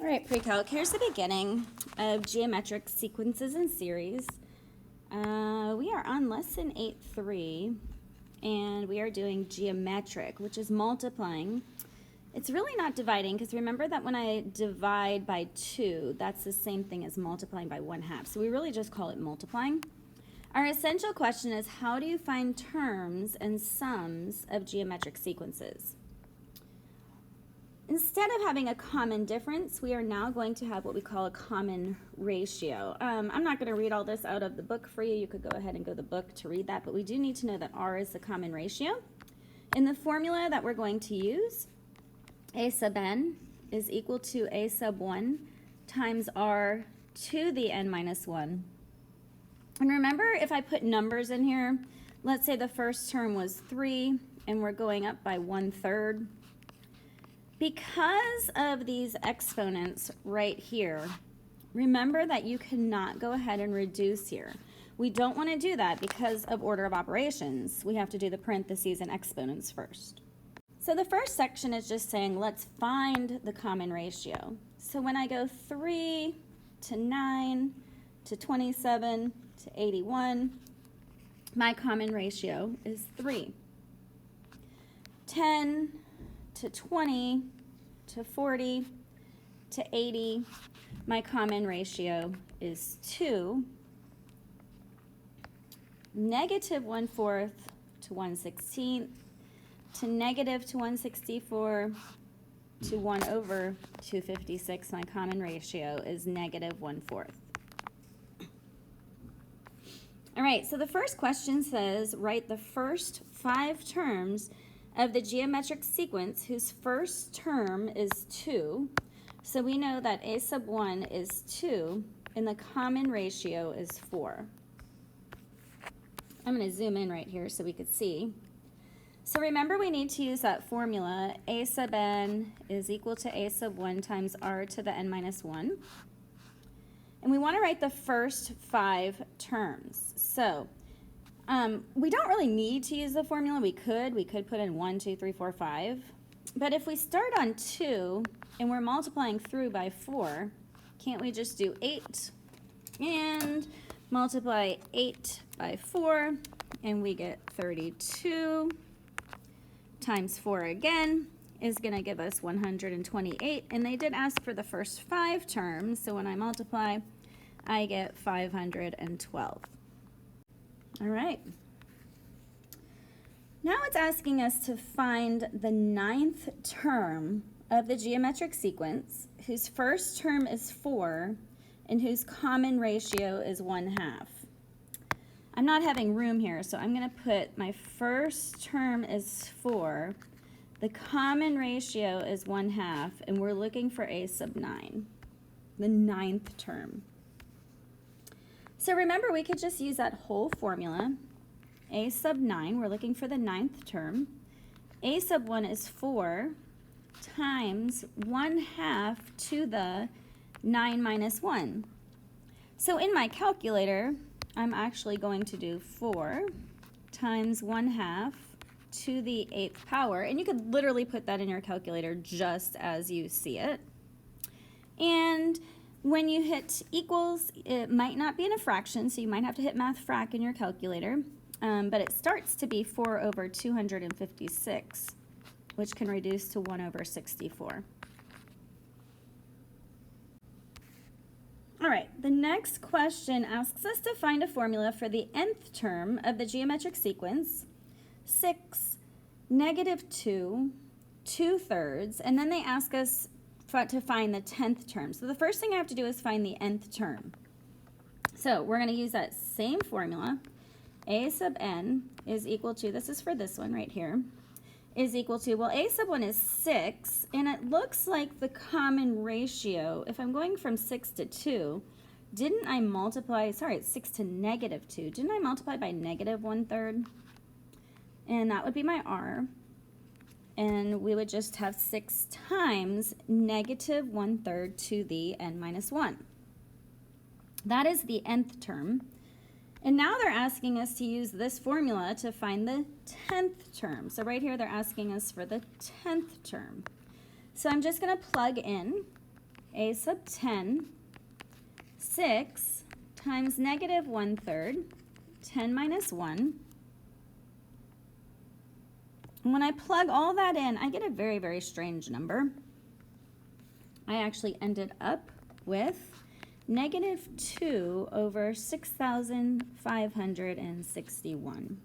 right, PreCalc, here's the beginning of geometric sequences and series. We are on lesson 8.3, and we are doing geometric, which is multiplying. It's really not dividing, because remember that when I divide by 2, that's the same thing as multiplying by 1/2. So we really just call it multiplying. Our essential question is, how do you find terms and sums of geometric sequences? Instead of having a common difference, we are now going to have what we call a common ratio. I'm not going to read all this out of the book for you. You could go ahead and go to the book to read that, but we do need to know that R is the common ratio. In the formula that we're going to use, A sub n is equal to A sub 1 times R to the n minus 1. And remember, if I put numbers in here, let's say the first term was 3, and we're going up by 1/3. Because of these exponents right here, remember that you cannot go ahead and reduce here. We don't want to do that because of order of operations. We have to do the parentheses and exponents first. So the first section is just saying, let's find the common ratio. So when I go 3 to 9 to 27 to 81, my common ratio is 3. 10 to 20 to 40 to 80, my common ratio is 2. Negative 1/4 to 1/16 to negative to 1/64 to 1/256, my common ratio is negative 1/4. All right, so the first question says, write the first 5 terms of the geometric sequence whose first term is 2. So we know that A sub 1 is 2, and the common ratio is 4. I'm going to zoom in right here so we could see. So remember, we need to use that formula. A sub n is equal to A sub 1 times R to the n minus 1. And we want to write the first 5 terms. So we don't really need to use the formula. We could put in 1, 2, 3, 4, 5. But if we start on 2 and we're multiplying through by 4, can't we just do 8 and multiply 8 by 4, and we get 32 times 4 again is going to give us 128. And they did ask for the first 5 terms, so when I multiply, I get 512. All right. Now it's asking us to find the 9th term of the geometric sequence whose first term is 4 and whose common ratio is 1/2. I'm not having room here, so I'm going to put my first term is 4. The common ratio is 1/2, and we're looking for A sub 9, the 9th term. So remember, we could just use that whole formula. A sub 9, we're looking for the 9th term. A sub 1 is 4 times 1/2 to the 9 minus 1. So in my calculator, I'm actually going to do 4 times 1/2 to the 8th power. And you could literally put that in your calculator just as you see it. And when you hit equals, it might not be in a fraction, so you might have to hit math frac in your calculator. But it starts to be 4 over 256, which can reduce to 1 over 64. All right, the next question asks us to find a formula for the nth term of the geometric sequence, 6, negative 2, 2/3, and then they ask us to find the 10th term. So the first thing I have to do is find the nth term. So we're going to use that same formula. A sub n is equal to, this is for this one right here, is equal to, well, A sub 1 is 6, and it looks like the common ratio, if I'm going from 6 to 2, didn't I multiply, sorry, it's 6 to negative 2, didn't I multiply by negative 1/3? And that would be my R. And we would just have 6 times negative 1/3 to the n minus 1. That is the nth term. And now they're asking us to use this formula to find the 10th term. So right here, they're asking us for the 10th term. So I'm just going to plug in 6 a sub 10, 6 times negative 1/3, 10 minus 1. And when I plug all that in, I get a very, very strange number. I actually ended up with negative 2 over 6,561.